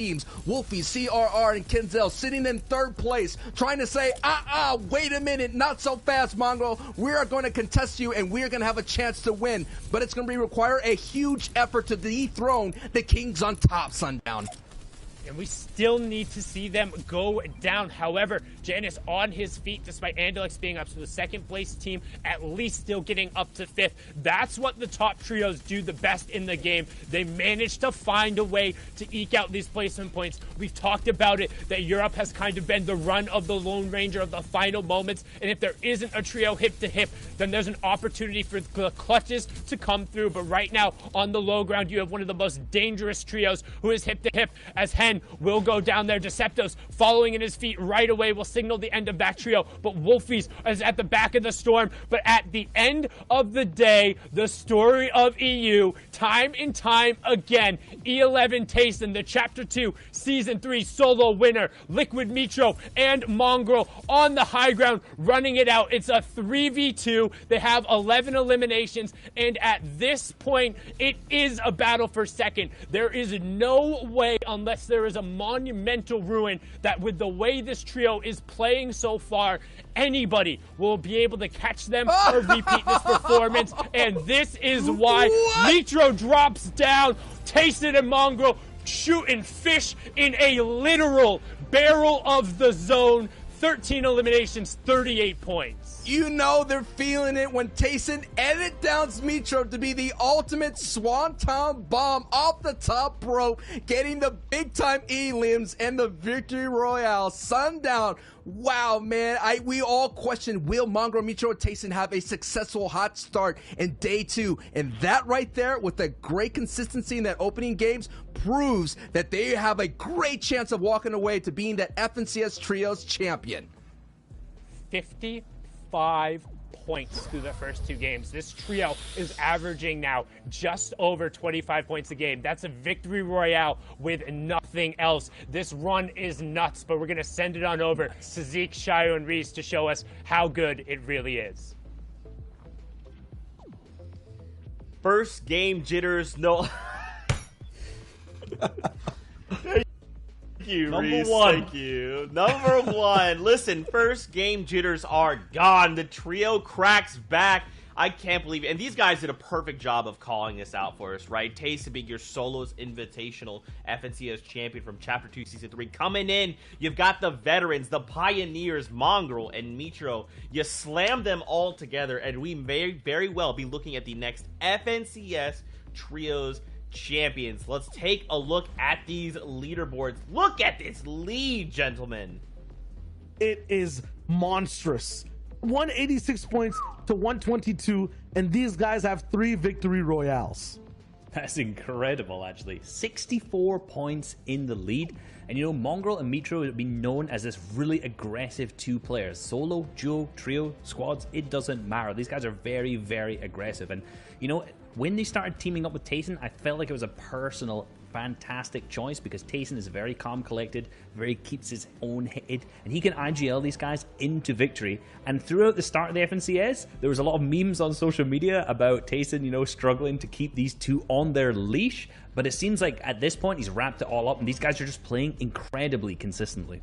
teams, Wolfie, CRR, and Kenzel sitting in third place, trying to say, wait a minute, not so fast, Mongrel. We are going to contest you, and we are going to have a chance to win. But it's going to require a huge effort to dethrone the Kings on top, Sundown. And we still need to see them go down. However, Janus on his feet, despite Andalux being up to the second place team, at least still getting up to fifth. That's what the top trios do the best in the game. They manage to find a way to eke out these placement points. We've talked about it, that Europe has kind of been the run of the Lone Ranger of the final moments. And if there isn't a trio hip to hip, then there's an opportunity for the clutches to come through. But right now, on the low ground, you have one of the most dangerous trios who is hip to hip, as Hen will go down there. Deceptos following in his feet right away will signal the end of that trio, but Wolfies is at the back of the storm. But at the end of the day, the story of EU, time and time again, E11 Tayson, the Chapter 2 Season 3 solo winner, Liquid Mitro and Mongrel on the high ground running it out. It's a 3v2. They have 11 eliminations, and at this point, it is a battle for second. There is no way, unless there is a monumental ruin, that with the way this trio is playing so far, anybody will be able to catch them or repeat this performance. And this is why Mitro drops down. Tayson and Mongrel shooting fish in a literal barrel of the zone. 13 eliminations, 38 points. You know they're feeling it when Tayson edit downs Mitro to be the ultimate swanton bomb off the top rope, getting the big-time elims and the victory royale. Sundown. Wow, man. We all question, will Mongrel, Mitro, and Tayson have a successful hot start in day 2? And that right there, with the great consistency in that opening games, proves that they have a great chance of walking away to being that FNCS Trios champion. 55 points through the first 2 games. This trio is averaging now just over 25 points a game. That's a victory royale with nothing else. This run is nuts, but we're going to send it on over to Zeke, Shio, and Reese to show us how good it really is. First game jitters, no. Thank you, Reese. Thank you. Number 1. Listen, first game jitters are gone. The trio cracks back. I can't believe it. And these guys did a perfect job of calling this out for us, right? Tayson being your solos invitational FNCS champion from Chapter 2 Season 3. Coming in, you've got the veterans, the pioneers, Mongrel and Mitro. You slam them all together, and we may very well be looking at the next FNCS Trios champions. Let's take a look at these leaderboards. Look at this lead, gentlemen. It is monstrous. 186 points to 122, and these guys have 3 victory royales. That's incredible, actually. 64 points in the lead. And you know, Mongrel and Mitro have been known as this really aggressive 2 players. Solo, duo, trio, squads, it doesn't matter. These guys are very, very aggressive. And, you know, when they started teaming up with Tayson, I felt like it was a personal, fantastic choice, because Tayson is very calm, collected, very keeps his own head, and he can IGL these guys into victory. And throughout the start of the FNCS, there was a lot of memes on social media about Tayson, you know, struggling to keep these 2 on their leash. But it seems like at this point, he's wrapped it all up, and these guys are just playing incredibly consistently.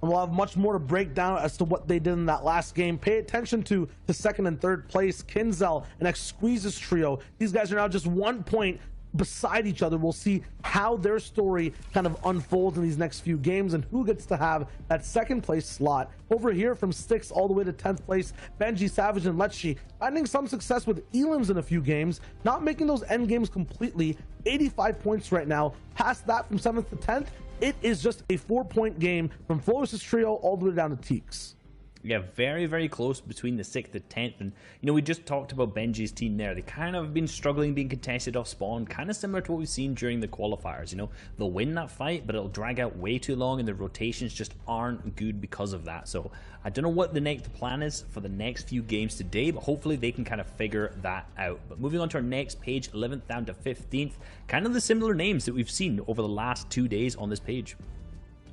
And we'll have much more to break down as to what they did in that last game. Pay attention to the second and third place, Kinzel and Exquisite's trio. These guys are now just 1 point beside each other. We'll see how their story kind of unfolds in these next few games and who gets to have that second place slot. Over here from 6th all the way to 10th place, Benji, Savage, and Letchi finding some success with elims in a few games, not making those end games completely. 85 points right now. Past that, from 7th to 10th, it is just a 4-point game from Floris' trio all the way down to Teeks. Yeah, very, very close between the 6th and 10th. And, you know, we just talked about Benji's team there. They kind of have been struggling being contested off spawn, kind of similar to what we've seen during the qualifiers. You know, they'll win that fight, but it'll drag out way too long, and the rotations just aren't good because of that. So I don't know what the next plan is for the next few games today, but hopefully they can kind of figure that out. But moving on to our next page, 11th down to 15th, kind of the similar names that we've seen over the last 2 days on this page.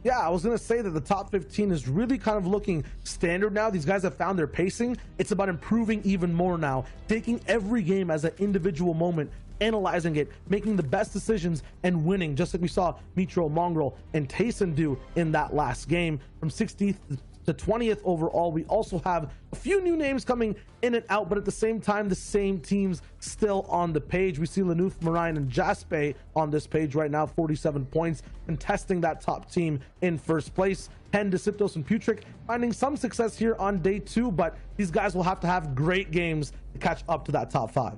Yeah, I was going to say that the top 15 is really kind of looking standard now. These guys have found their pacing. It's about improving even more now, taking every game as an individual moment analyzing it, making the best decisions, and winning, just like we saw Mitro, Mongraal, and Tayson do in that last game. From 16th to 20th overall, we also have a few new names coming in and out, but at the same time, the same teams still on the page. We see Lanoof, Marine, and Jaspe on this page right now, 47 points, contesting that top team in first place. Hen, Decyptos, and Putric finding some success here on day 2, but these guys will have to have great games to catch up to that top 5.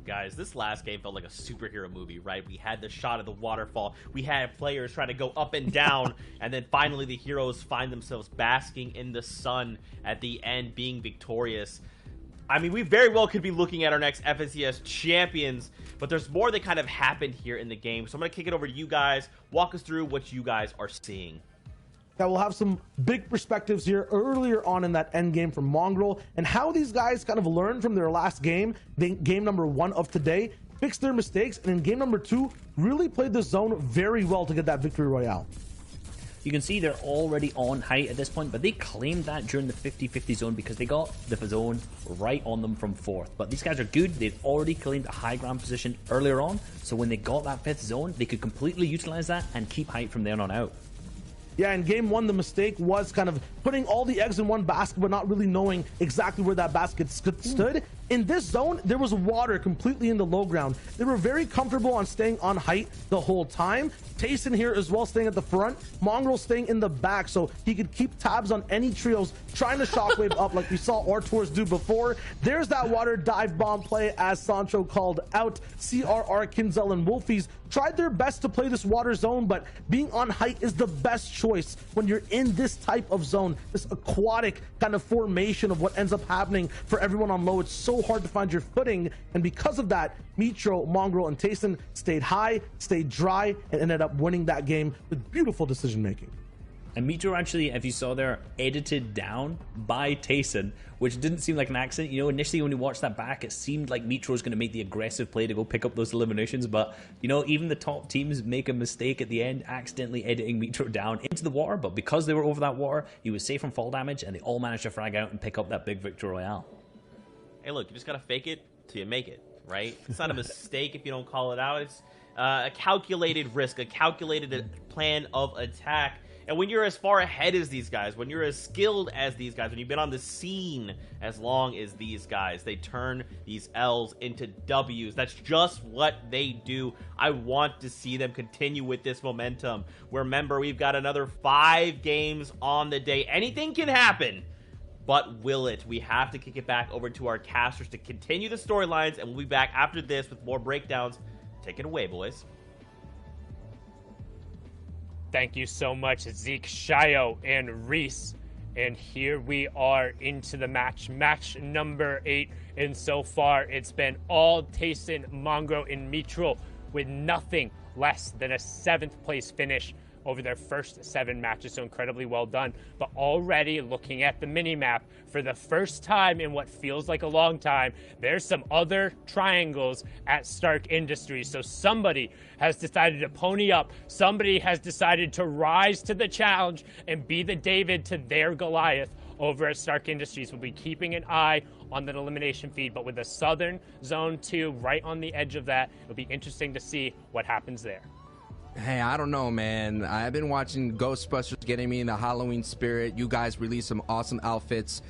Guys, this last game felt like a superhero movie, right? We had the shot of the waterfall. We had players trying to go up and down, and then finally the heroes find themselves basking in the sun at the end, being victorious. I mean, we very well could be looking at our next FNCS champions, but there's more that kind of happened here in the game. So I'm going to kick it over to you guys. Walk us through what you guys are seeing. That will have some big perspectives here earlier on in that end game from Mongraal, and how these guys kind of learned from their last game, game number 1 of today, fixed their mistakes, and in game number 2 really played the zone very well to get that victory royale. You can see they're already on height at this point, but they claimed that during the 50-50 zone because they got the zone right on them from 4th. But these guys are good. They've already claimed a high ground position earlier on, so when they got that 5th zone, they could completely utilize that and keep height from there on out. Yeah, in game 1, the mistake was kind of putting all the eggs in one basket, but not really knowing exactly where that basket stood. In this zone, there was water completely in the low ground. They were very comfortable on staying on height the whole time. Tayson here as well, staying at the front. Mongraal staying in the back, so he could keep tabs on any trios trying to shockwave up like we saw Artours do before. There's that water dive bomb play, as Sancho called out. CRR, Kinzel, and Wolfies tried their best to play this water zone, but being on height is the best choice when you're in this type of zone, this aquatic kind of formation of what ends up happening for everyone on low. It's so hard to find your footing, and because of that, Mitro, Mongraal, and Tayson stayed high, stayed dry, and ended up winning that game with beautiful decision making. And Mitro actually, if you saw there, edited down by Tayson, which didn't seem like an accident. You know, initially when you watched that back, it seemed like Mitro was going to make the aggressive play to go pick up those eliminations. But, you know, even the top teams make a mistake at the end, accidentally editing Mitro down into the water. But because they were over that water, he was safe from fall damage, and they all managed to frag out and pick up that big victory royale. Hey, look, you just got to fake it till you make it, right? It's not a mistake if you don't call it out. It's a calculated risk, a calculated plan of attack. And when you're as far ahead as these guys, when you're as skilled as these guys, when you've been on the scene as long as these guys, they turn these L's into W's. That's just what they do. I want to see them continue with this momentum. Remember, we've got another 5 games on the day. Anything can happen, but will it? We have to kick it back over to our casters to continue the storylines, and we'll be back after this with more breakdowns. Take it away, boys. Thank you so much, Zeke, Shio, and Reese. And here we are into the match number 8. And so far, it's been all Tayson, Mongraal, and Mitro with nothing less than a 7th place finish over their first 7 matches, so incredibly well done. But already looking at the mini-map, for the first time in what feels like a long time, there's some other triangles at Stark Industries. So somebody has decided to pony up, somebody has decided to rise to the challenge and be the David to their Goliath over at Stark Industries. We'll be keeping an eye on the elimination feed, but with the Southern Zone 2 right on the edge of that, it'll be interesting to see what happens there. Hey, I don't know, man. I've been watching Ghostbusters, getting me in the Halloween spirit. You guys released some awesome outfits.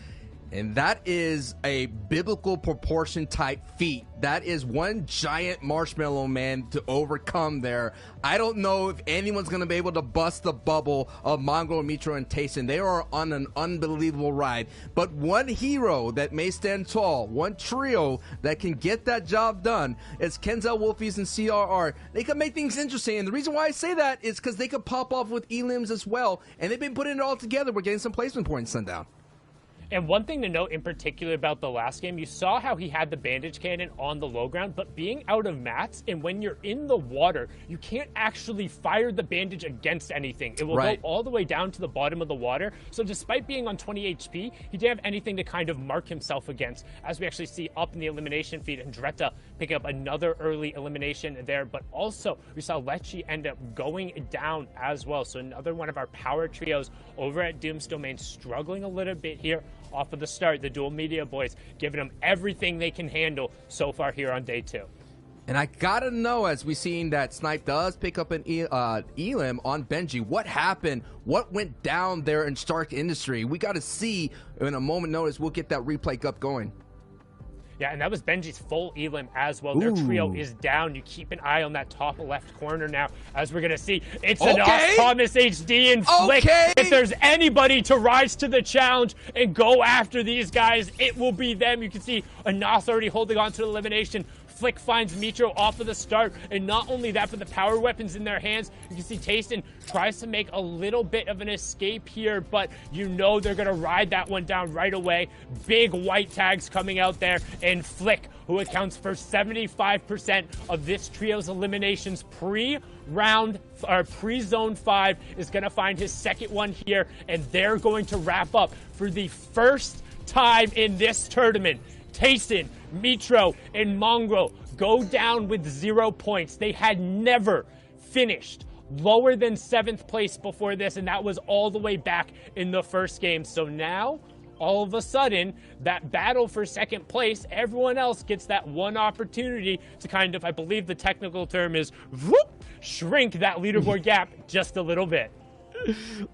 And that is a biblical proportion type feat. That is one giant marshmallow man to overcome there. I don't know if anyone's going to be able to bust the bubble of Mongraal, Mitro, and Tayson. They are on an unbelievable ride. But one hero that may stand tall, one trio that can get that job done is Kinzel, Wolfies, and CRR. They can make things interesting. And the reason why I say that is because they could pop off with Elims as well. And they've been putting it all together. We're getting some placement points Sundown. And one thing to note in particular about the last game, you saw how he had the bandage cannon on the low ground, but being out of mats, and when you're in the water, you can't actually fire the bandage against anything. It will go all the way down to the bottom of the water. So despite being on 20 HP, he didn't have anything to kind of mark himself against, as we actually see up in the elimination feed, and Dretta picking up another early elimination there. But also, we saw Lecce end up going down as well. So another one of our power trios over at Doom's Domain struggling a little bit here off of the start. The Dual Media boys giving them everything they can handle so far here on day 2. And I gotta know, as we seen that Snipe does pick up an Elim on Benji, what happened? What went down there in Stark Industry? We gotta see in a moment notice. We'll get that replay up going. Yeah, and that was Benji's full Elim as well. Their trio is down. You keep an eye on that top left corner now, as we're going to see. It's Anas, Thomas HD, and Flick. If there's anybody to rise to the challenge and go after these guys, it will be them. You can see Anas already holding on to elimination. Flick finds Mitro off of the start, and not only that, but the power weapons in their hands. You can see Tayson tries to make a little bit of an escape here, but you know they're going to ride that one down right away. Big white tags coming out there, and Flick, who accounts for 75% of this trio's eliminations pre-round or pre-zone 5, is going to find his second one here, and they're going to wrap up for the first time in this tournament. Tayson, Mitro, and Mongraal go down with 0 points. They had never finished lower than 7th place before this, and that was all the way back in the first game. So now, all of a sudden, that battle for 2nd place, everyone else gets that one opportunity to kind of, I believe the technical term is, shrink that leaderboard gap just a little bit.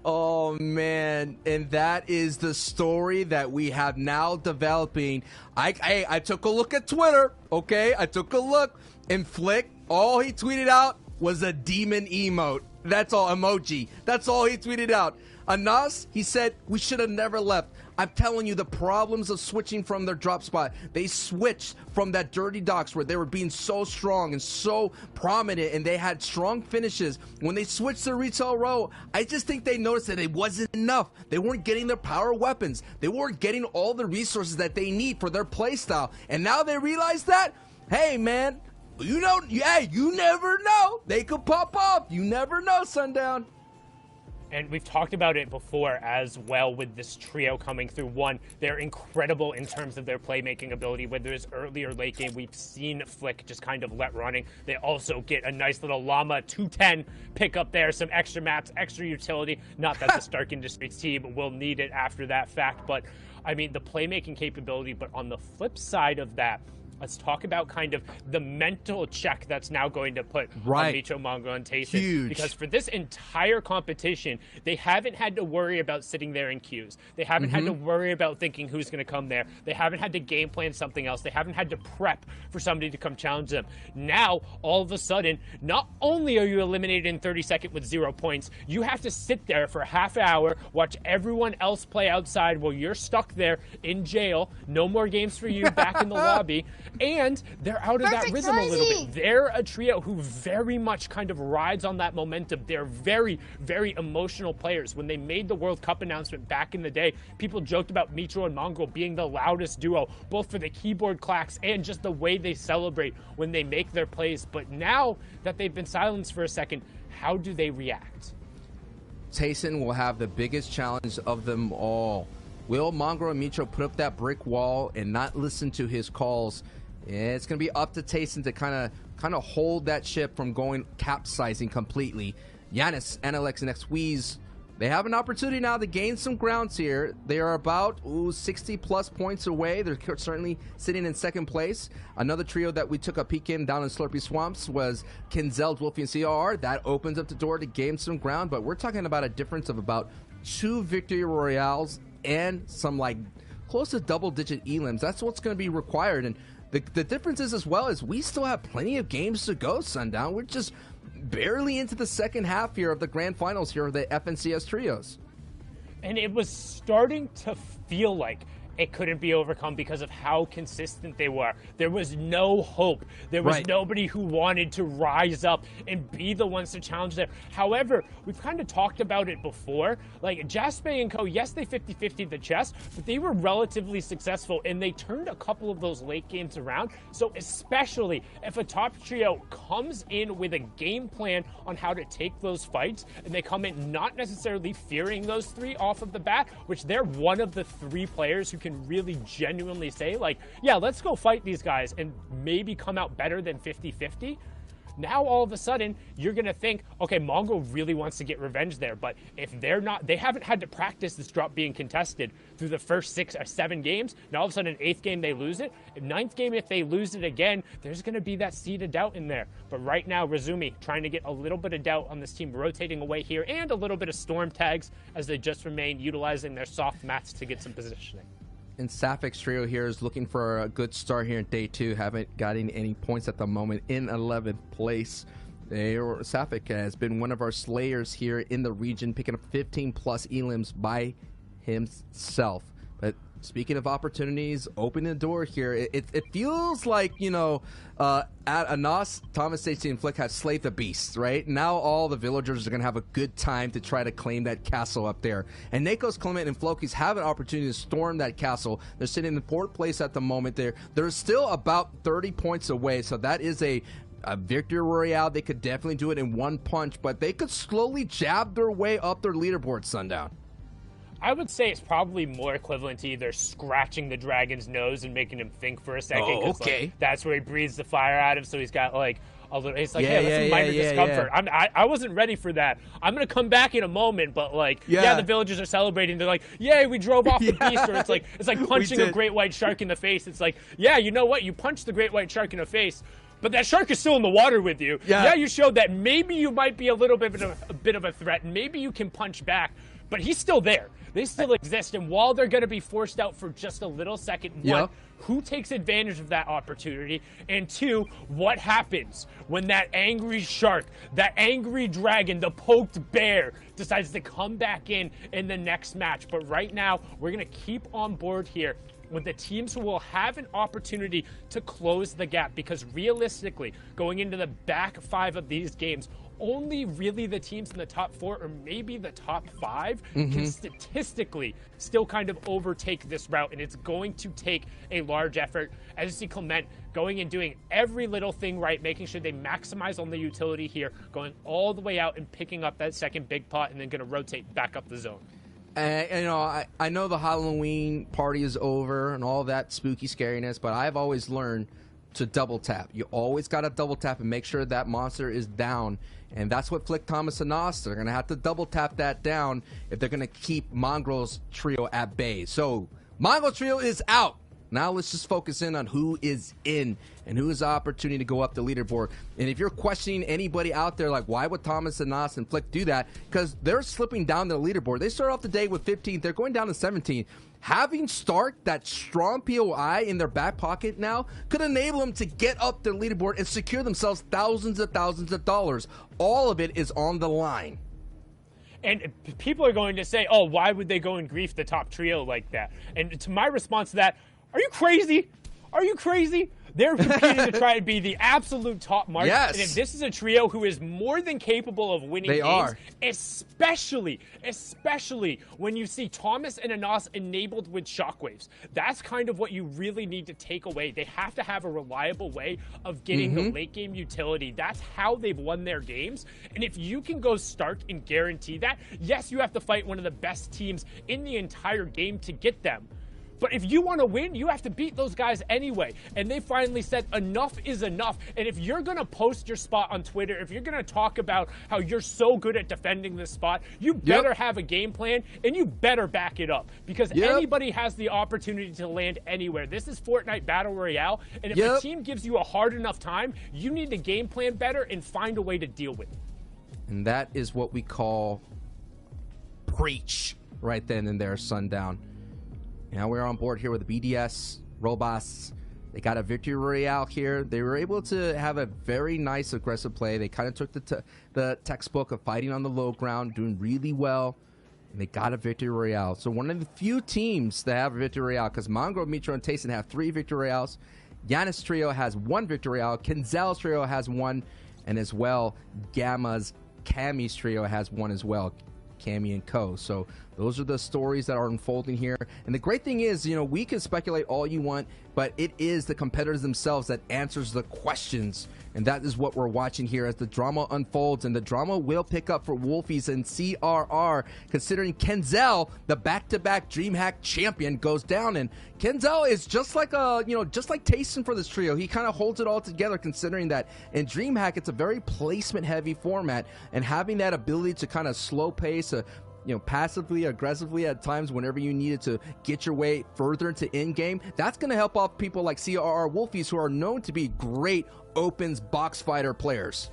Oh man, and that is the story that we have now developing. I took a look at Twitter, okay? I took a look, and Flick, all he tweeted out was a demon emote. That's all, emoji. That's all he tweeted out. Anas, he said, we should have never left. I'm telling you, the problems of switching from their drop spot. They switched from that dirty docks where they were being so strong and so prominent, and they had strong finishes. When they switched to retail row, I just think they noticed that it wasn't enough. They weren't getting their power weapons. They weren't getting all the resources that they need for their playstyle. And now they realize that, hey man, you know, hey, you never know. They could pop off. You never know, Sundown. And we've talked about it before as well with this trio coming through. One, they're incredible in terms of their playmaking ability. Whether it's early or late game, we've seen Flick just kind of let running. They also get a nice little Llama 210 pick up there, some extra maps, extra utility. Not that the Stark Industries team will need it after that fact, but I mean, the playmaking capability. But on the flip side of that, let's talk about kind of the mental check that's now going to put on Mitro, Mongraal, and Tayson. Huge. Because for this entire competition, they haven't had to worry about sitting there in queues. They haven't had to worry about thinking who's going to come there. They haven't had to game plan something else. They haven't had to prep for somebody to come challenge them. Now, all of a sudden, not only are you eliminated in 30-second with 0 points, you have to sit there for a half hour, watch everyone else play outside while you're stuck there in jail. No more games for you back in the lobby. And they're out of that rhythm a little bit. They're a trio who very much kind of rides on that momentum. They're very, very emotional players. When they made the World Cup announcement back in the day, people joked about Mitro and Mongraal being the loudest duo, both for the keyboard clacks and just the way they celebrate when they make their plays. But now that they've been silenced for a second, how do they react? Tayson will have the biggest challenge of them all. Will Mongraal and Mitro put up that brick wall and not listen to his calls? Yeah, it's going to be up to Tayson to kind of hold that ship from going capsizing completely. Giannis, Analex, and Xqueeze, they have an opportunity now to gain some grounds here. They are about 60-plus points away. They're certainly sitting in 2nd place. Another trio that we took a peek in down in Slurpy Swamps was Kinzel, Wolfie, and CR. That opens up the door to gain some ground, but we're talking about a difference of about 2 victory royales and some like close to double-digit elims. That's what's going to be required, and the difference is, as well, as we still have plenty of games to go, Sundown. We're just barely into the second half here of the grand finals here of the FNCS trios. And it was starting to feel like it couldn't be overcome because of how consistent they were. There was no hope. There was nobody who wanted to rise up and be the ones to challenge there. However, we've kind of talked about it before. Like, Jaspe and Co., yes, they 50-50'd the chess, but they were relatively successful, and they turned a couple of those late games around. So especially if a top trio comes in with a game plan on how to take those fights, and they come in not necessarily fearing those 3 off of the bat, which they're one of the 3 players who can really genuinely say, like, yeah, let's go fight these guys and maybe come out better than 50-50, Now all of a sudden you're going to think, okay, Mongo really wants to get revenge there, but if they're not, they haven't had to practice this drop being contested through the first 6 or 7 games. Now all of a sudden 8th game they lose it. 9th game, if they lose it again, there's going to be that seed of doubt in there. But right now Razumi trying to get a little bit of doubt on this team, rotating away here, and a little bit of storm tags as they just remain utilizing their soft mats to get some positioning. And Sapphics trio here is looking for a good start here in day 2. Haven't gotten any points at the moment, in 11th place. Sapphic has been one of our slayers here in the region, picking up 15 plus elims by himself. But speaking of opportunities, opening the door here, it feels like, you know, at Anas, Thomas Stacey, and Flick have slayed the beast, right? Now all the villagers are going to have a good time to try to claim that castle up there. And Nakos, Clement, and Flokis have an opportunity to storm that castle. They're sitting in 4th place at the moment. They're still about 30 points away, so that is a victory royale. They could definitely do it in one punch, but they could slowly jab their way up their leaderboard, Sundown. I would say it's probably more equivalent to either scratching the dragon's nose and making him think for a second. Oh, okay. Like, that's where he breathes the fire out of, so he's got like a little, it's like, hey, that's a minor discomfort. Yeah. I wasn't ready for that. I'm going to come back in a moment, but like, yeah, the villagers are celebrating. They're like, yay, we drove off the beast. Or it's like punching a great white shark in the face. It's like, yeah, you know what? You punched the great white shark in the face, but that shark is still in the water with you. Yeah, you showed that maybe you might be a little bit of a threat, and maybe you can punch back, but he's still there. They still exist, and while they're going to be forced out for just a little second, one, who takes advantage of that opportunity? And 2, what happens when that angry shark, that angry dragon, the poked bear decides to come back in the next match? But right now, we're going to keep on board here with the teams who will have an opportunity to close the gap, because realistically, going into the back 5 of these games, only really the teams in the top 4 or maybe the top 5 can statistically still kind of overtake this route, and it's going to take a large effort. As you see Clement going and doing every little thing right, making sure they maximize on the utility here, going all the way out and picking up that second big pot, and then going to rotate back up the zone. You know, I know the Halloween party is over and all that spooky scariness, but I've always learned to double tap. You always got to double tap and make sure that monster is down. And that's what Flick, Thomas, and Nos, they're going to have to double tap that down if they're going to keep Mongrel's trio at bay. So, Mongrel trio is out. Now let's just focus in on who is in and who has the opportunity to go up the leaderboard. And if you're questioning anybody out there, like, why would Thomas and Nas and Flick do that? Because they're slipping down the leaderboard. They start off the day with 15th. They're going down to 17th. Having Stark, that strong POI in their back pocket now, could enable them to get up their leaderboard and secure themselves thousands of dollars. All of it is on the line. And people are going to say, oh, why would they go and grief the top trio like that? And to my response to that, are you crazy? Are you crazy? They're competing to try and be the absolute top mark. Yes. And if this is a trio who is more than capable of winning games, especially when you see Thomas and Anas enabled with shockwaves, that's kind of what you really need to take away. They have to have a reliable way of getting the late game utility. That's how they've won their games. And if you can go Stark and guarantee that, yes, you have to fight one of the best teams in the entire game to get them. But if you want to win, you have to beat those guys anyway. And they finally said enough is enough. And if you're going to post your spot on Twitter, if you're going to talk about how you're so good at defending this spot, you better have a game plan and you better back it up. Because anybody has the opportunity to land anywhere. This is Fortnite Battle Royale. And if a team gives you a hard enough time, you need to game plan better and find a way to deal with it. And that is what we call preach right then and there, Sundown. Now we're on board here with the BDS Robots. They got a victory royale here. They were able to have a very nice aggressive play. They kind of took the textbook of fighting on the low ground, doing really well, and they got a victory royale. So one of the few teams that have a victory royale, because Mongrel, Mitro, and Tayson have 3 victory royales. Yanis trio has 1 victory royale. Kinzel's trio has 1, and as well, Gamma's Cammy's trio has 1 as well. Cammy and Co. So those are the stories that are unfolding here. And the great thing is, you know, we can speculate all you want, but it is the competitors themselves that answers the questions. And that is what we're watching here as the drama unfolds, and the drama will pick up for Wolfies and CRR, considering Kenzel, the back-to-back DreamHack champion, goes down. And Kenzel is just like just like Tayson for this trio. He kind of holds it all together, considering that in DreamHack it's a very placement-heavy format, and having that ability to kind of slow pace, passively, aggressively at times whenever you needed to get your way further into in-game, that's going to help off people like CRR Wolfies, who are known to be great opens box fighter players.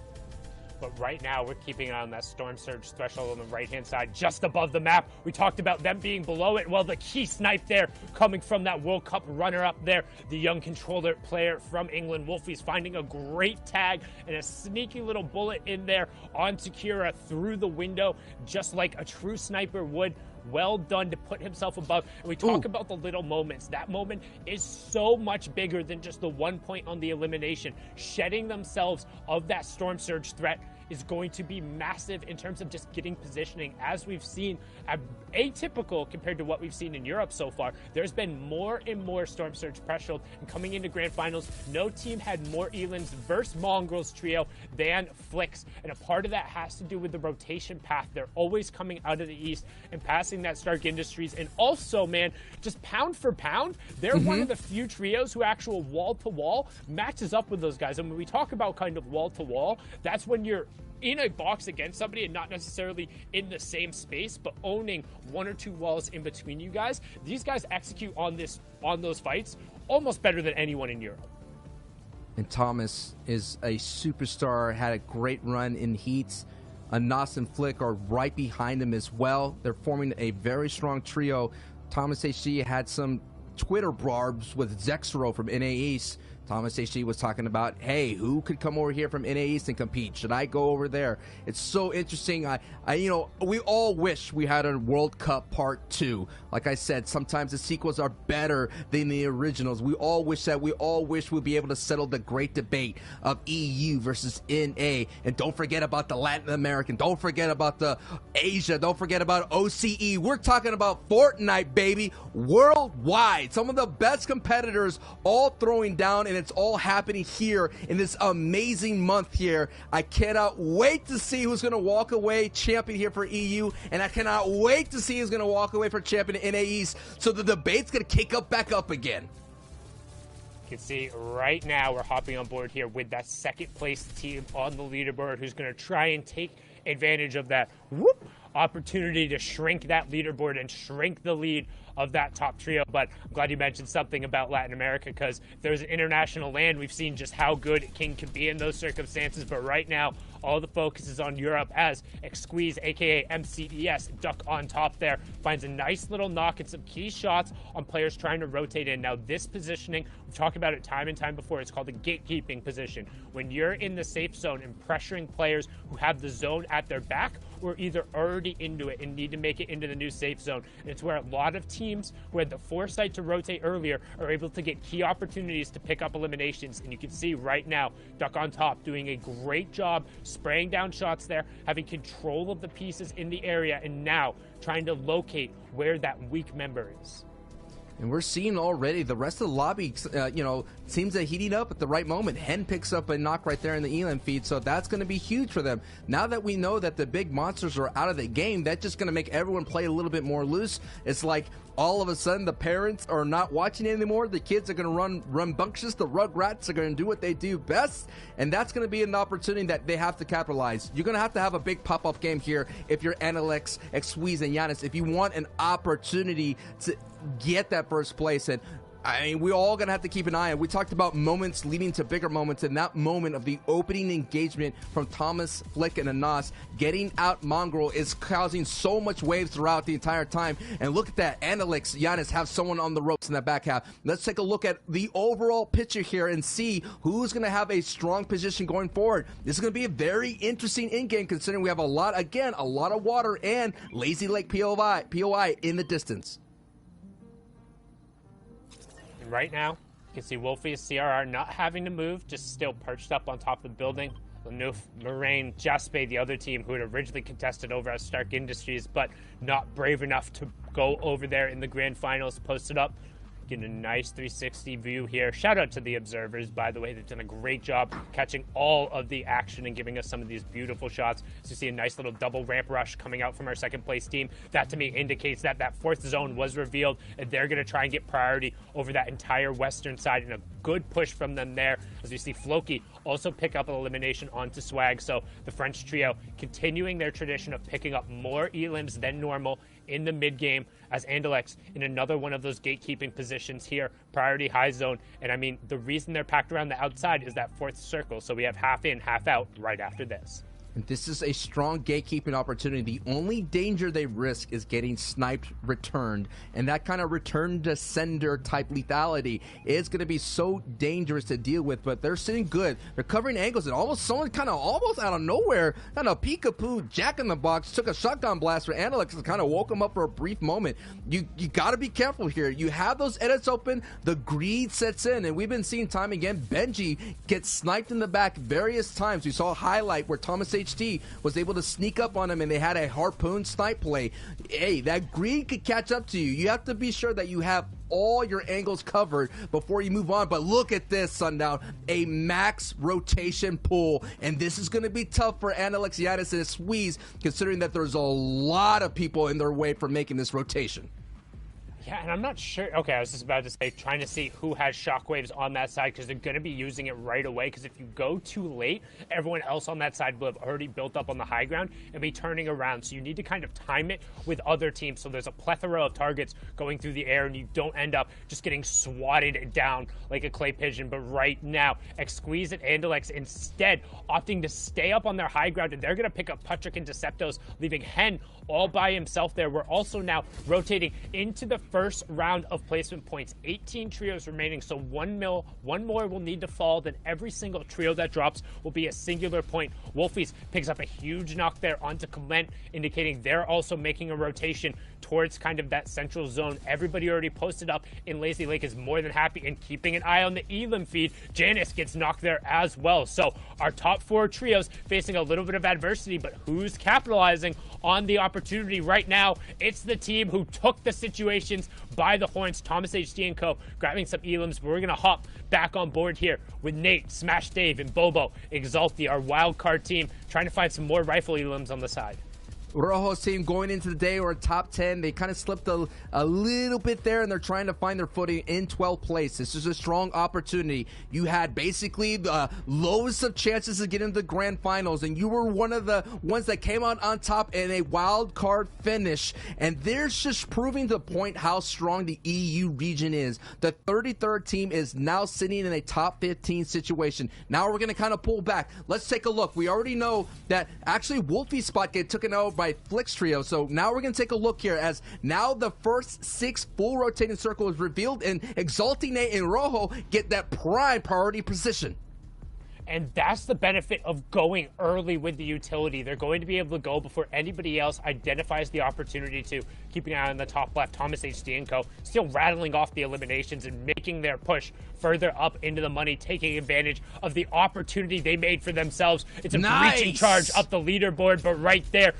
But right now, we're keeping an eye on that Storm Surge threshold on the right-hand side, just above the map. We talked about them being below it. Well, the key snipe there coming from that World Cup runner-up there, the young controller player from England. Wolfies finding a great tag and a sneaky little bullet in there onto Kira through the window, just like a true sniper would. Well done to put himself above. And we talk about the little moments. That moment is so much bigger than just the 1 point on the elimination. Shedding themselves of that Storm Surge threat is going to be massive in terms of just getting positioning. As we've seen, atypical compared to what we've seen in Europe so far. There's been more and more Storm Surge threshold, and coming into grand finals, no team had more elims versus Mongrels trio than Flix, and a part of that has to do with the rotation path. They're always coming out of the east and passing that Stark Industries, and also, man, just pound for pound, they're one of the few trios who actual wall-to-wall matches up with those guys. And when we talk about kind of wall-to-wall, that's when you're in a box against somebody and not necessarily in the same space, but owning one or two walls in between you guys. These guys execute on those fights almost better than anyone in Europe. And Thomas is a superstar, had a great run in heats. Anas and Flick are right behind him as well. They're forming a very strong trio. Thomas HG had some Twitter barbs with Zexro from NA East. Thomas HG was talking about, hey, who could come over here from NA East and compete? Should I go over there? It's so interesting. We all wish we had a World Cup Part 2. Like I said, sometimes the sequels are better than the originals. We all wish that. We all wish we'd be able to settle the great debate of EU versus NA. And don't forget about the Latin American. Don't forget about the Asia. Don't forget about OCE. We're talking about Fortnite, baby, worldwide. Some of the best competitors all throwing down, and it's all happening here in this amazing month here. I cannot wait to see who's going to walk away champion here for EU, and I cannot wait to see who's going to walk away for champion in NA East, so the debate's going to kick up back up again. You can see right now we're hopping on board here with that second place team on the leaderboard, who's going to try and take advantage of that opportunity to shrink that leaderboard and shrink the lead of that top trio. But I'm glad you mentioned something about Latin America, because if there's an international land, we've seen just how good King can be in those circumstances. But right now, all the focus is on Europe, as Xqueeze, aka MCES, duck on top there, finds a nice little knock and some key shots on players trying to rotate in. Now, this positioning, we've talked about it time and time before, it's called the gatekeeping position. When you're in the safe zone and pressuring players who have the zone at their back, or either already into it and need to make it into the new safe zone. And it's where a lot of teams who had the foresight to rotate earlier are able to get key opportunities to pick up eliminations. And you can see right now, Duck on top doing a great job spraying down shots there, having control of the pieces in the area, and now trying to locate where that weak member is. And we're seeing already the rest of the lobby, seems to heating up at the right moment. Hen picks up a knock right there in the Elam feed, so that's going to be huge for them. Now that we know that the big monsters are out of the game, that's just going to make everyone play a little bit more loose. It's like all of a sudden the parents are not watching anymore. The kids are going to run rambunctious. The Rugrats are going to do what they do best, and that's going to be an opportunity that they have to capitalize. You're going to have a big pop-up game here if you're Analyx, Xqueeze, and Giannis, if you want an opportunity to get that first place. And I mean, we're all going to have to keep an eye on. We talked about moments leading to bigger moments, and that moment of the opening engagement from Thomas, Flick, and Anas getting out Mongrel is causing so much waves throughout the entire time. And look at that. Analyx, Giannis have someone on the ropes in that back half. Let's take a look at the overall picture here and see who's going to have a strong position going forward. This is going to be a very interesting in-game, considering we have a lot of water and Lazy Lake POI in the distance. And right now, you can see Wolfies, CRR not having to move, just still perched up on top of the building. Lanouf, Moraine, Jaspe, the other team who had originally contested over at Stark Industries, but not brave enough to go over there in the grand finals, posted up Getting a nice 360 view here. Shout out to the observers, by the way. They've done a great job catching all of the action and giving us some of these beautiful shots. So you see a nice little double ramp rush coming out from our second place team. That to me indicates that that fourth zone was revealed, and they're going to try and get priority over that entire western side, and a good push from them there. As we see Floki also pick up an elimination onto Swag. So the French trio continuing their tradition of picking up more elims than normal in the mid game, as Andalex in another one of those gatekeeping positions here, priority high zone. And I mean, the reason they're packed around the outside is that fourth circle. So we have half in, half out right after this. And this is a strong gatekeeping opportunity. The only danger they risk is getting sniped returned. And that kind of return to sender type lethality is going to be so dangerous to deal with. But they're sitting good. They're covering angles. And almost someone kind of almost out of nowhere, kind of peekaboo, Jack in the Box, took a shotgun blast for Andalex and kind of woke him up for a brief moment. You got to be careful here. You have those edits open. The greed sets in. And we've been seeing time again, Benji gets sniped in the back various times. We saw a highlight where Thomas HT was able to sneak up on him and they had a harpoon snipe play. Hey, that greed could catch up to you. You have to be sure that you have all your angles covered before you move on. But look at this, Sundown. A max rotation pull. And this is going to be tough for Andalexiadis and Squeeze, considering that there's a lot of people in their way for making this rotation. Yeah, and I'm not sure. Okay, I was just about to say, trying to see who has shockwaves on that side, because they're going to be using it right away. Because if you go too late, everyone else on that side will have already built up on the high ground and be turning around. So you need to kind of time it with other teams, so there's a plethora of targets going through the air and you don't end up just getting swatted down like a clay pigeon. But right now, Exqueeze and Andalex instead opting to stay up on their high ground, and they're going to pick up Patrick and Deceptos, leaving Hen all by himself there. We're also now rotating into the first round of placement points. 18 trios remaining, so one more will need to fall. Then every single trio that drops will be a singular point. Wolfies picks up a huge knock there onto Clement, indicating they're also making a rotation towards kind of that central zone. Everybody already posted up in Lazy Lake is more than happy and keeping an eye on the Elim feed. Janice gets knocked there as well. So our top four trios facing a little bit of adversity, but who's capitalizing on the opportunity right now? It's the team who took the situations by the horns. Thomas HT and Co. grabbing some elims, but we're going to hop back on board here with Nate, Smash Dave, and Bobo Exalti, our wild card team, trying to find some more rifle elims on the side. Rojo's team going into the day were top 10. They kind of slipped a little bit there, and they're trying to find their footing in 12th place. This is a strong opportunity. You had basically the lowest of chances to get into the grand finals, and you were one of the ones that came out on top in a wild card finish. And they're just proving to the point how strong the EU region is. The 33rd team is now sitting in a top 15 situation. Now we're going to kind of pull back. Let's take a look. We already know that actually Wolfie's spot get taken out by Flix Trio. So now we're going to take a look here, as now the first 6 full rotating circle is revealed, and Exalti, Nate, and Rojo get that prime priority position. And that's the benefit of going early with the utility. They're going to be able to go before anybody else identifies the opportunity to. Keeping an eye on the top left, Thomas HT and Co. still rattling off the eliminations and making their push further up into the money, taking advantage of the opportunity they made for themselves. It's a breaching charge up the leaderboard, but right there,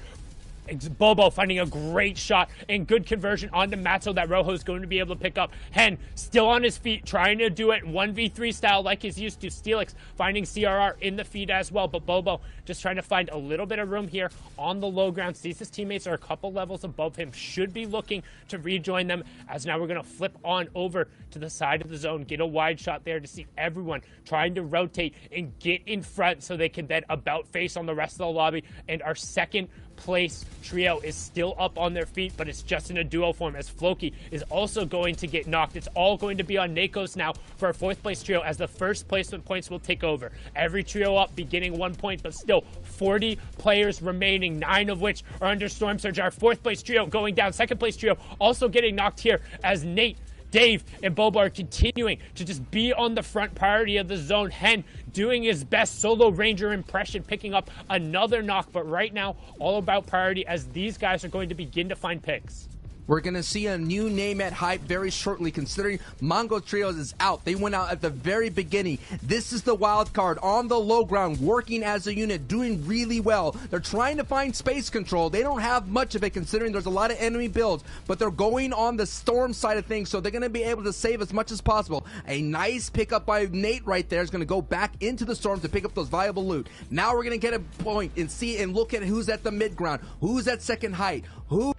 Bobo finding a great shot and good conversion onto Matzo that Rojo's going to be able to pick up. Hen still on his feet, trying to do it 1v3 style like he's used to. Steelix finding CRR in the feed as well, but Bobo just trying to find a little bit of room here on the low ground. Sees his teammates are a couple levels above him, should be looking to rejoin them, as now we're going to flip on over to the side of the zone, get a wide shot there to see everyone trying to rotate and get in front so they can then about face on the rest of the lobby. And our second place trio is still up on their feet, but it's just in a duo form, as Floki is also going to get knocked. It's all going to be on Nakos now for our 4th place trio, as the first placement points will take over. Every trio up beginning 1 point, but still 40 players remaining, 9 of which are under Storm Surge. Our 4th place trio going down. 2nd place trio also getting knocked here, as Nate, Dave, and Bobo are continuing to just be on the front priority of the zone. Hen doing his best solo Ranger impression, picking up another knock, but right now all about priority, as these guys are going to begin to find picks. We're going to see a new name at Hype very shortly, considering Mongo Trios is out. They went out at the very beginning. This is the wild card on the low ground, working as a unit, doing really well. They're trying to find space control. They don't have much of it, considering there's a lot of enemy builds, but they're going on the Storm side of things, so they're going to be able to save as much as possible. A nice pickup by Nate right there is going to go back into the Storm to pick up those viable loot. Now we're going to get a point and see and look at who's at the mid ground, who's at second height, who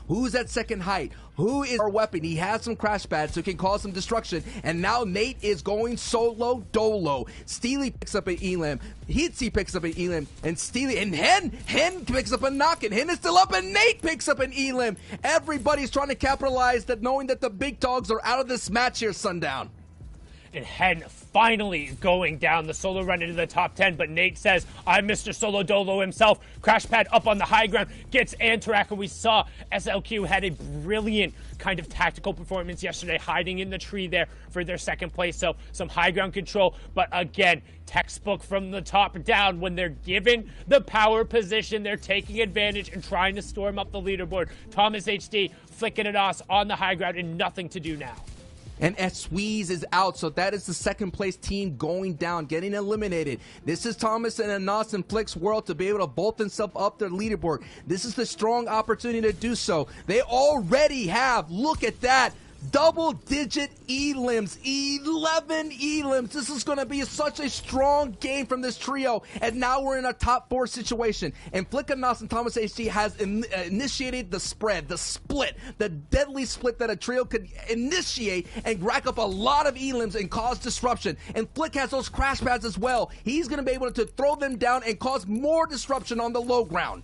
who's at second height, who is our weapon. He has some crash pads, so he can cause some destruction. And now Nate is going solo dolo. Steely picks up an Elam, Heatsy picks up an Elam, and Steely and Hen picks up a knock, and Hen is still up, and Nate picks up an Elam. Everybody's trying to capitalize that, knowing that the big dogs are out of this match here, Sundown. And Hen finally going down the solo run into the top 10, but Nate says, I'm Mr. Solo Dolo himself. Crash pad up on the high ground, gets Antarak, and we saw SLQ had a brilliant kind of tactical performance yesterday, hiding in the tree there for their second place, so some high ground control, but again, textbook from the top down. When they're given the power position, they're taking advantage and trying to storm up the leaderboard. Thomas HD flicking it off on the high ground and nothing to do now. And Sweeze is out, so that is the second place team going down, getting eliminated. This is Thomas and Anas and Flick's world to be able to bolt themselves up their leaderboard. This is the strong opportunity to do so. They already have, look at that, double-digit elims, 11 elims. This is going to be such a strong game from this trio, and now we're in a top 4 situation. And Flick, Anas, and Thomas HD has initiated the spread, the split, the deadly split that a trio could initiate and rack up a lot of elims and cause disruption. And Flick has those crash pads as well. He's going to be able to throw them down and cause more disruption on the low ground.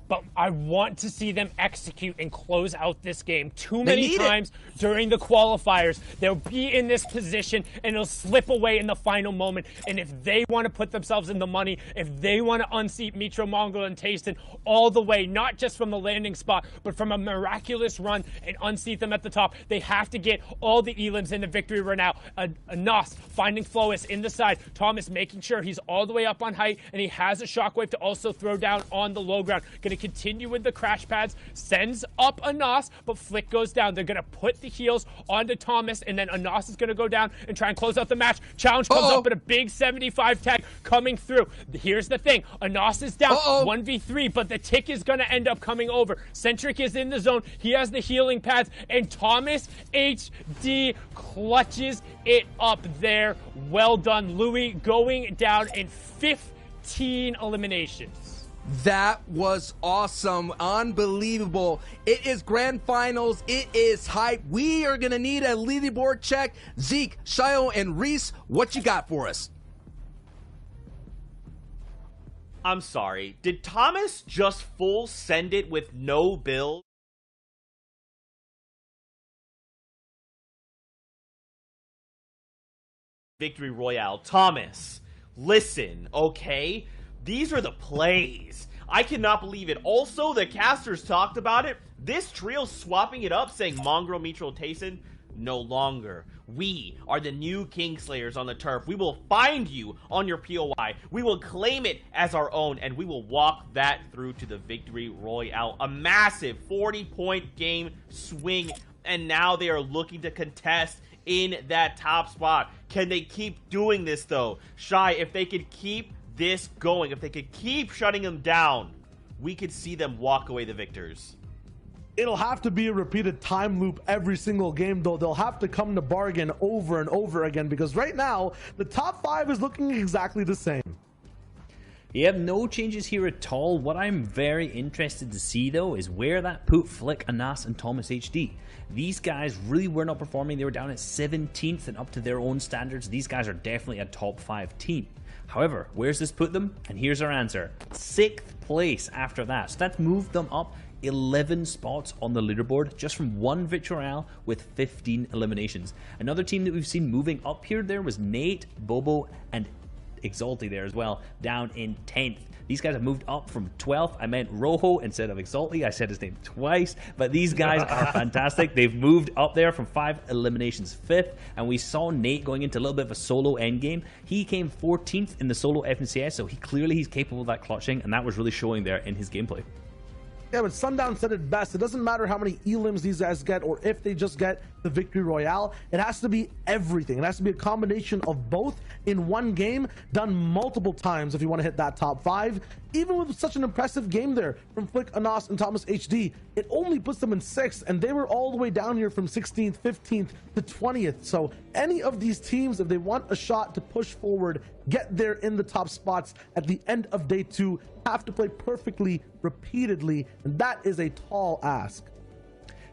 But I want to see them execute and close out this game. Too many times during the qualifiers, they'll be in this position and it'll slip away in the final moment. And if they want to put themselves in the money, if they want to unseat Mitro, Mongo, and Tayson all the way, not just from the landing spot, but from a miraculous run and unseat them at the top, they have to get all the elims in the victory run out. Anas finding Flois in the side. Thomas making sure he's all the way up on height, and he has a shockwave to also throw down on the low ground. Gonna continue with the crash pads, sends up Anas, but Flick goes down. They're gonna put the heals onto Thomas, and then Anas is gonna go down and try and close out the match. Challenge comes up, but a big 75 tag coming through. Here's the thing, Anas is down 1v3, but the tick is gonna end up coming over. Centric is in the zone, he has the healing pads, and Thomas HD clutches it up there. Well done, Louis, going down in 15 eliminations. That was awesome. Unbelievable. It is grand finals. It is hype. We are going to need a leaderboard check. Zeke, Shio, and Reese, what you got for us? I'm sorry. Did Thomas just full send it with no build? Victory Royale. Thomas, listen, okay? These are the plays. I cannot believe it. Also, the casters talked about it. This trio swapping it up, saying Mongrel, Mitro, Tayson, no longer. We are the new Kingslayers on the turf. We will find you on your POI. We will claim it as our own, and we will walk that through to the Victory Royale. A massive 40-point game swing, and now they are looking to contest in that top spot. Can they keep doing this, though? Shy, if they could keep this going, if they could keep shutting them down, we could see them walk away the victors. It'll have to be a repeated time loop every single game, though. They'll have to come to bargain over and over again, because right now, the top 5 is looking exactly the same. Yep, no changes here at all. What I'm very interested to see, though, is where that put Flick, Anas, and Thomas HD. These guys really were not performing. They were down at 17th, and up to their own standards, these guys are definitely a top 5 team. However, where's this put them? And here's our answer. 6th place after that. So that's moved them up 11 spots on the leaderboard, just from one Victory Royale with 15 eliminations. Another team that we've seen moving up here there was Nate, Bobo, and Exalty there as well, down in 10th. These guys have moved up from 12th. I meant Rojo instead of Exalty. I said his name twice, but these guys are fantastic. They've moved up there from 5 eliminations 5th, and we saw Nate going into a little bit of a solo endgame. He came 14th in the solo FNCS, so he's capable of that clutching, and that was really showing there in his gameplay. Yeah, but Sundown said it best. It doesn't matter how many elims these guys get or if they just get the Victory Royale. It has to be everything. It has to be a combination of both in one game, done multiple times if you want to hit that top 5. Even with such an impressive game there from Flick, Anas, and Thomas HD, it only puts them in 6th, and they were all the way down here from 16th, 15th to 20th. So any of these teams, if they want a shot to push forward, get there in the top spots at the end of day 2, have to play perfectly repeatedly, and that is a tall ask.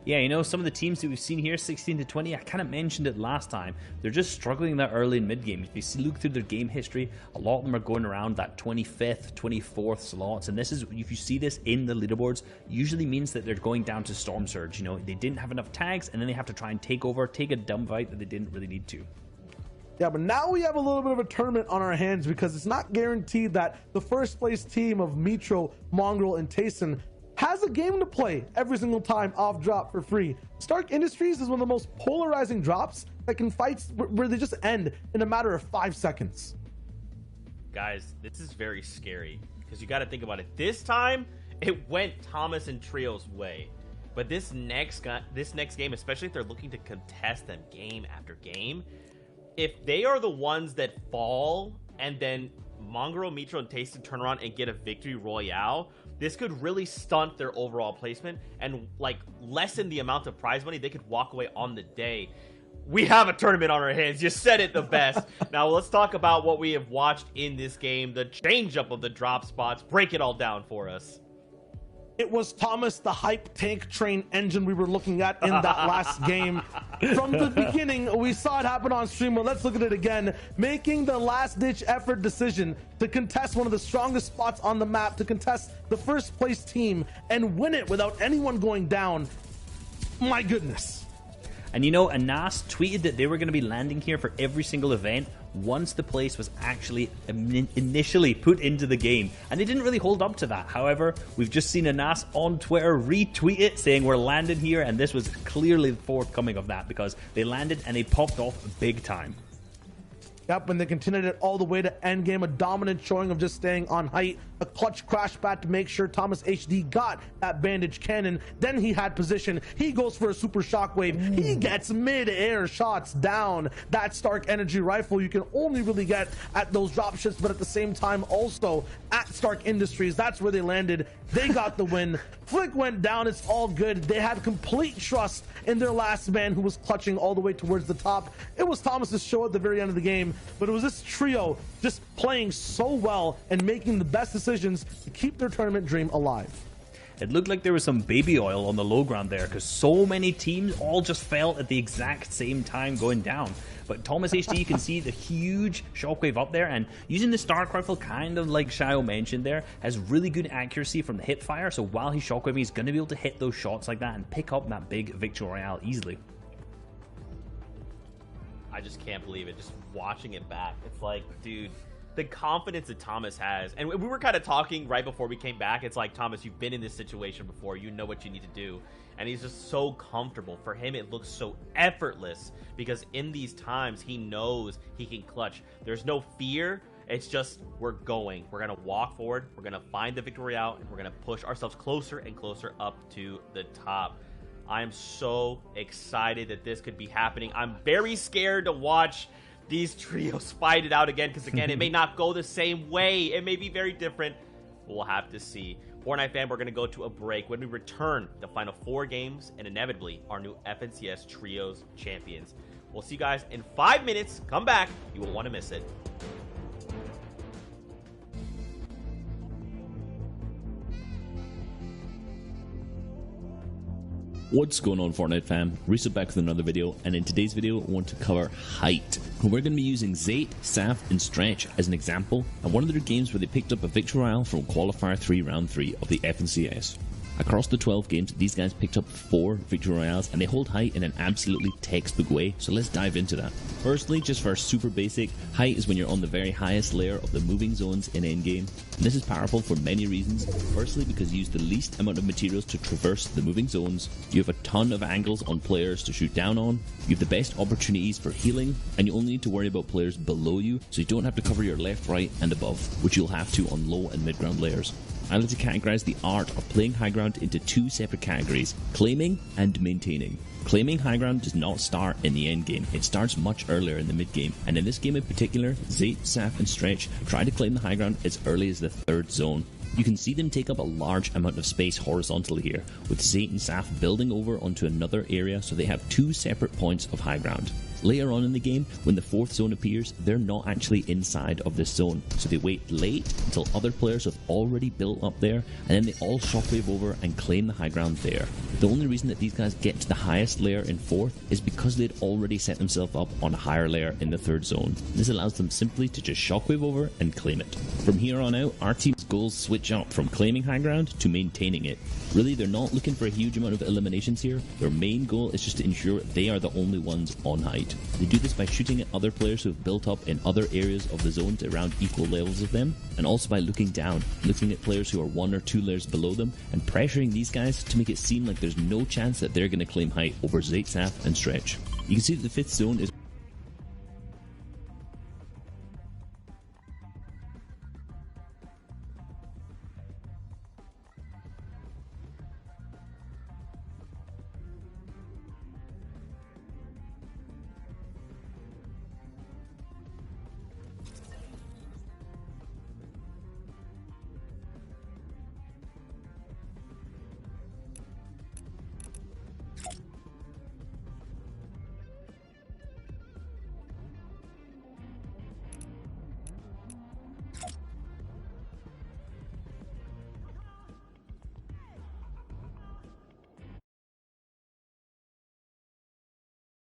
Yeah, you know, some of the teams that we've seen here, 16 to 20, I kind of mentioned it last time. They're just struggling that early and mid game. If you look through their game history, a lot of them are going around that 25th, 24th slots. And this is, if you see this in the leaderboards, usually means that they're going down to Storm Surge. You know, they didn't have enough tags, and then they have to try and take a dumb fight that they didn't really need to. Yeah, but now we have a little bit of a tournament on our hands, because it's not guaranteed that the first place team of Mitro, Mongraal, and Tayson has a game to play every single time off drop for free. Stark Industries is one of the most polarizing drops that can fights where they just end in a matter of 5 seconds. Guys, this is very scary, because you got to think about it. This time, it went Thomas and Trio's way. But this next game, especially if they're looking to contest them game after game, if they are the ones that fall and then Mongraal, Mitro, and Tayson turn around and get a Victory Royale, this could really stunt their overall placement and like lessen the amount of prize money they could walk away on the day. We have a tournament on our hands. You said it the best. Now let's talk about what we have watched in this game, the change up of the drop spots. Break it all down for us. It was Thomas, the hype tank train engine we were looking at in that last game. From the beginning, we saw it happen on stream, but let's look at it again. Making the last-ditch effort decision to contest one of the strongest spots on the map, to contest the first-place team, and win it without anyone going down. My goodness. And you know, Anas tweeted that they were going to be landing here for every single event once the place was actually initially put into the game. And they didn't really hold up to that. However, we've just seen Anas on Twitter retweet it saying we're landing here, and this was clearly the forthcoming of that, because they landed and they popped off big time. Yep, and they continued it all the way to endgame, a dominant showing of just staying on height, a clutch crash bat to make sure Thomas HD got that bandage cannon. Then he had position. He goes for a super shockwave. He gets mid-air shots down. That Stark Energy rifle you can only really get at those dropships, but at the same time also at Stark Industries. That's where they landed. They got the win. Flick went down. It's all good. They had complete trust in their last man, who was clutching all the way towards the top. It was Thomas's show at the very end of the game, but it was this trio just playing so well and making the best decisions to keep their tournament dream alive. It looked like there was some baby oil on the low ground there, because so many teams all just fell at the exact same time going down. But Thomas HD, you can see the huge shockwave up there, and using the Stark rifle, kind of like Shayo mentioned there, has really good accuracy from the hip fire. So while he's shockwaving, he's going to be able to hit those shots like that and pick up that big Victory Royale easily. I just can't believe it. Just watching it back, it's like, dude, the confidence that Thomas has. And we were kind of talking right before we came back. It's like, Thomas, you've been in this situation before. You know what you need to do. And he's just so comfortable. For him, it looks so effortless, because in these times, he knows he can clutch. There's no fear. It's just, we're going. We're going to walk forward. We're going to find the Victory Royale, and we're going to push ourselves closer and closer up to the top. I am so excited that this could be happening. I'm very scared to watch these trios fight it out again, because again, it may not go the same way. It may be very different. We'll have to see. Fortnite fam, we're going to go to a break. When we return, the final 4 games and inevitably our new FNCS Trios champions. We'll see you guys in 5 minutes. Come back. You won't want to miss it. What's going on, Fortnite fam? Reset back with another video, and in today's video I want to cover Height. We're going to be using Zayt, Saf and Stretch as an example at one of their games where they picked up a victory royale from Qualifier 3 Round 3 of the FNCS. Across the 12 games, these guys picked up 4 victory royales, and they hold Height in an absolutely textbook way, so let's dive into that. Firstly, just for super basic, Height is when you're on the very highest layer of the moving zones in endgame. And this is powerful for many reasons. Firstly, because you use the least amount of materials to traverse the moving zones, you have a ton of angles on players to shoot down on, you have the best opportunities for healing, and you only need to worry about players below you, so you don't have to cover your left, right and above, which you'll have to on low and mid ground layers. I like to categorize the art of playing high ground into 2 separate categories: claiming and maintaining. Claiming high ground does not start in the end game, it starts much earlier in the mid game, and in this game in particular, Zayt, Saf and Stretch try to claim the high ground as early as the 3rd zone. You can see them take up a large amount of space horizontally here, with Zayt and Saf building over onto another area, so they have 2 separate points of high ground. Later on in the game, when the 4th zone appears, they're not actually inside of this zone, so they wait late until other players have already built up there, and then they all shockwave over and claim the high ground there. The only reason that these guys get to the highest layer in 4th is because they'd already set themselves up on a higher layer in the 3rd zone. This allows them simply to just shockwave over and claim it. From here on out, our team's goals switch up from claiming high ground to maintaining it. Really, they're not looking for a huge amount of eliminations here. Their main goal is just to ensure they are the only ones on Height. They do this by shooting at other players who have built up in other areas of the zone to around equal levels of them, and also by looking down, looking at players who are 1 or 2 layers below them, and pressuring these guys to make it seem like there's no chance that they're going to claim Height over Zayt, Saf and Stretch. You can see that the 5th zone is